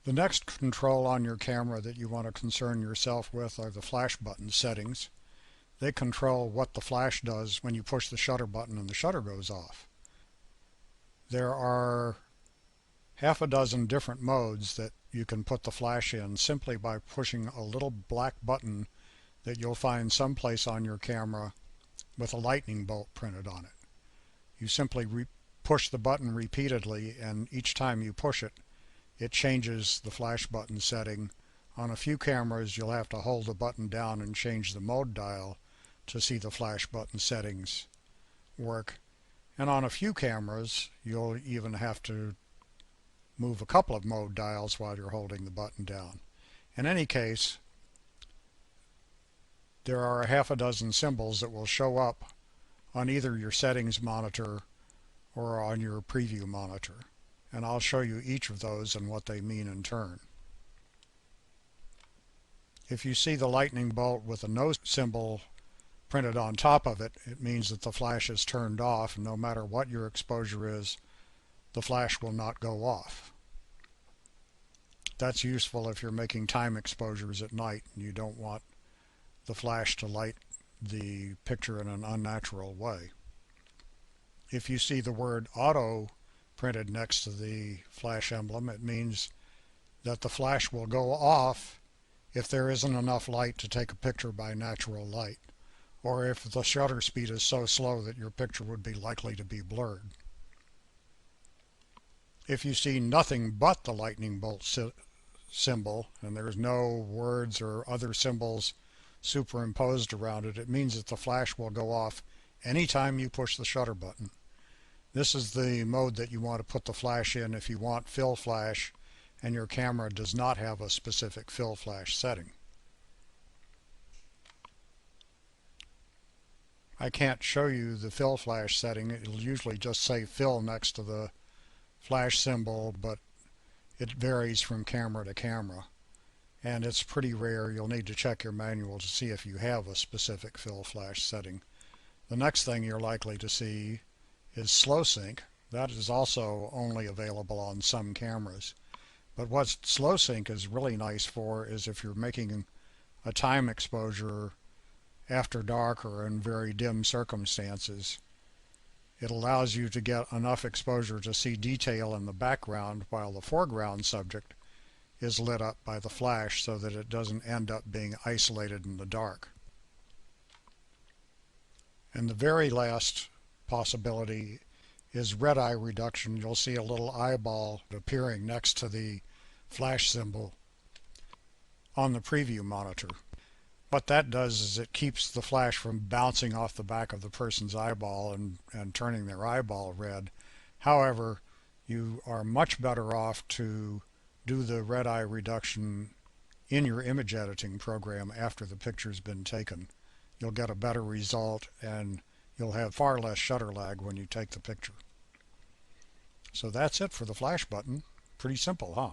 The next control on your camera that you want to concern yourself with are the flash button settings. They control what the flash does when you push the shutter button and the shutter goes off. There are half a dozen different modes that you can put the flash in simply by pushing a little black button that you'll find someplace on your camera with a lightning bolt printed on it. You simply push the button repeatedly, and each time you push it, it changes the flash button setting. On a few cameras you'll have to hold the button down and change the mode dial to see the flash button settings work. And on a few cameras you'll even have to move a couple of mode dials while you're holding the button down. In any case, there are a half a dozen symbols that will show up on either your settings monitor or on your preview monitor. And I'll show you each of those and what they mean in turn. If you see the lightning bolt with a no symbol printed on top of it, it means that the flash is turned off, and no matter what your exposure is, the flash will not go off. That's useful if you're making time exposures at night and you don't want the flash to light the picture in an unnatural way. If you see the word auto printed next to the flash emblem, it means that the flash will go off if there isn't enough light to take a picture by natural light, or if the shutter speed is so slow that your picture would be likely to be blurred. If you see nothing but the lightning bolt symbol, and there's no words or other symbols superimposed around it, it means that the flash will go off anytime you push the shutter button. This is the mode that you want to put the flash in if you want fill flash and your camera does not have a specific fill flash setting. I can't show you the fill flash setting. It'll usually just say fill next to the flash symbol, but it varies from camera to camera, and it's pretty rare. You'll need to check your manual to see if you have a specific fill flash setting. The next thing you're likely to see is slow sync. That is also only available on some cameras. But what slow sync is really nice for is if you're making a time exposure after dark or in very dim circumstances. It allows you to get enough exposure to see detail in the background while the foreground subject is lit up by the flash, so that it doesn't end up being isolated in the dark. And the very last possibility is red eye reduction. You'll see a little eyeball appearing next to the flash symbol on the preview monitor. What that does is it keeps the flash from bouncing off the back of the person's eyeball and turning their eyeball red. However, you are much better off to do the red eye reduction in your image editing program after the picture's been taken. You'll get a better result and you'll have far less shutter lag when you take the picture. So that's it for the flash button. Pretty simple, huh?